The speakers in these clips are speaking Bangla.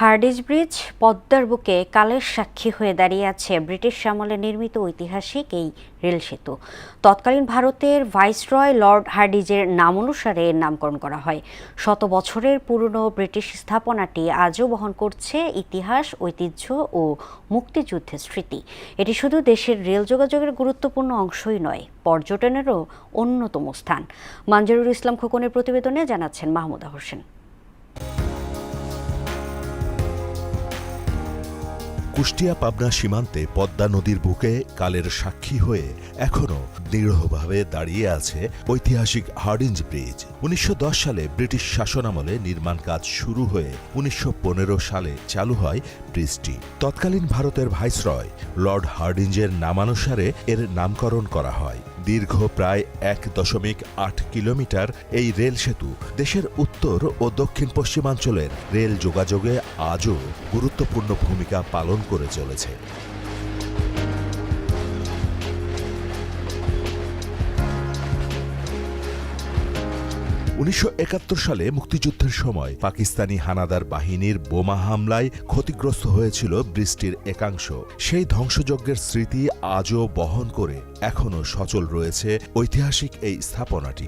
হার্ডিঞ্জ ব্রিজ পদ্মার বুকে কালের সাক্ষী হয়ে দাঁড়িয়ে আছে ব্রিটিশ আমলে নির্মিত ঐতিহাসিক এই রেল সেতু। তৎকালীন ভারতের ভাইসরয় লর্ড হার্ডিঞ্জের নাম অনুসারে এর নামকরণ করা হয়। শত বছরের পুরনো ব্রিটিশ স্থাপনাটি আজও বহন করছে ইতিহাস, ঐতিহ্য ও মুক্তিযুদ্ধের স্মৃতি। এটি শুধু দেশের রেল যোগাযোগের গুরুত্বপূর্ণ অংশই নয়, পর্যটনেরও অন্যতম স্থান। মঞ্জুরুল ইসলাম খোকনের প্রতিবেদনে জানাচ্ছেন মাহমুদা হোসেন। কুষ্টিয়া-পাবনা সীমান্তে পদ্মা নদীর বুকে কালের সাক্ষী হয়ে এখনও দৃঢ়ভাবে দাঁড়িয়ে আছে ঐতিহাসিক হার্ডিঞ্জ ব্রিজ। ১৯১০ সালে ব্রিটিশ শাসনামলে নির্মাণ কাজ শুরু হয়ে ১৯১৫ সালে চালু হয় ব্রিজটি। তৎকালীন ভারতের ভাইসরয় লর্ড হার্ডিঞ্জের নামানুসারে এর নামকরণ করা হয়। দীর্ঘ প্রায় ১.৮ কিলোমিটার এই রেল সেতু দেশের উত্তর ও দক্ষিণ পশ্চিমাঞ্চলের রেল যোগাযোগে আজও গুরুত্বপূর্ণ ভূমিকা পালন করে চলেছে। ‘৯৭১ সালে মুক্তিযুদ্ধের সময় পাকিস্তানি হানাদার বাহিনীর বোমা হামলায় ক্ষতিগ্রস্ত হয়েছিল ব্রিজটির একাংশ। সেই ধ্বংসযজ্ঞের স্মৃতি আজও বহন করে এখনও সচল রয়েছে ঐতিহাসিক এই স্থাপনাটি।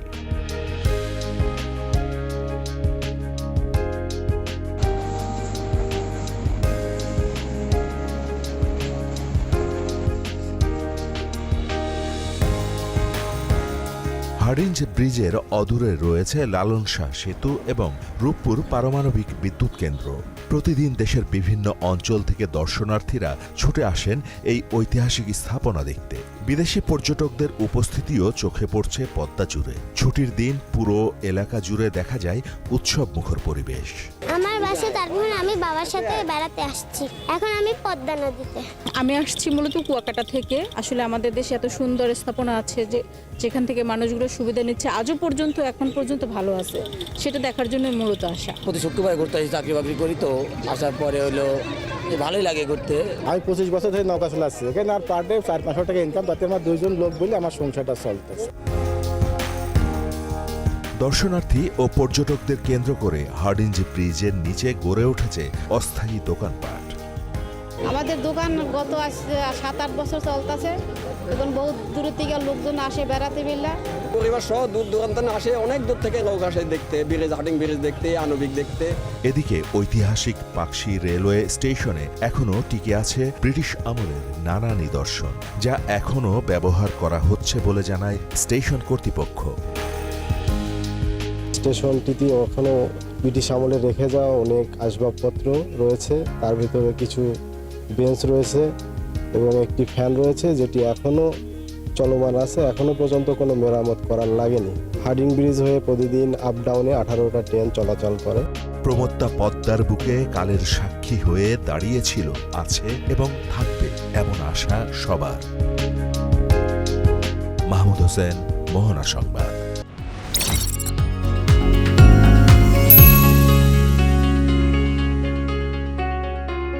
হার্ডিঞ্জ ব্রিজের অদূরে রয়েছে লালন শাহ সেতু এবং রূপপুর পারমাণবিক বিদ্যুৎ কেন্দ্র। প্রতিদিন দেশের বিভিন্ন অঞ্চল থেকে দর্শনার্থীরা ছুটে আসেন এই ঐতিহাসিক স্থাপনা দেখতে। বিদেশি পর্যটকদের উপস্থিতিও চোখে পড়ছে পদ্মা জুড়ে। ছুটির দিন পুরো এলাকা জুড়ে দেখা যায় উৎসব মুখর পরিবেশ। আমার বাসা তারপর আমি বাবার সাথে বেড়াতে আসছি। এখন আমি পদ্মা নদীতে। আমি আসছি মূলত কুয়াকাটা থেকে। আসলে আমাদের দেশে এত সুন্দর স্থাপনা আছে যেখান থেকে মানুষগুলো সুবিধা নিচ্ছে, আজও পর্যন্ত এখন পর্যন্ত ভালো আছে, সেটা দেখার জন্য মূলত আসা। প্রতি শুক্রবার ঘুরতে আসি, চাকরি বাকরি করি, তো আসার পরে হলো ভালোই লাগে ঘুরতে। আমি ২৫ বছর ধরে নৌকা চালাচ্ছি, এখানে আর পার ডে ৪-৫০০ টাকা ইনকাম, তাতে আমার ২ জন লোক বলে আমার সংসারটা চলতেছে। দর্শনার্থী ও পর্যটকদের কেন্দ্র করে হার্ডিঞ্জ ব্রিজের নিচে গড়ে উঠেছে অস্থায়ী দোকানপাট। আমাদের দোকান গত ৭-৮ বছর চলতেছে। এখন বহু দূর থেকে লোকজন আসে বেড়াতে মিল্লা। পরিবার সহ দূর দূরান্ত আসে, অনেক দূর থেকে লোক আসে দেখতে, ব্রিজ, হার্ডিঞ্জ ব্রিজ দেখতে, আণবিক দেখতে। এদিকে ঐতিহাসিক পাকশী রেলওয়ে স্টেশনে এখনও টিকে আছে ব্রিটিশ আমলের নানা নিদর্শন, যা এখনও ব্যবহার করা হচ্ছে বলে জানায় স্টেশন কর্তৃপক্ষ। স্টেশনটিতে এখনো ব্রিটিশ আমলে রেখে যাওয়া অনেক আসবাবপত্র রয়েছে, তার ভিতরে কিছু বেঞ্চ রয়েছে এবং একটি ফ্যান রয়েছে, যেটি এখনো চলমান আছে। এখনো পর্যন্ত কোনো মেরামত করার লাগেনি। হার্ডিঞ্জ ব্রিজ হয়ে প্রতিদিন আপ ডাউনে 18টা ট্রেন চলাচল করে। প্রমত্তা পদ্মার বুকে কালের সাক্ষী হয়ে দাঁড়িয়েছিল, আছে এবং থাকবে এমন আশা সবার। মাহমুদ হোসেন, মোহনা সংবাদ।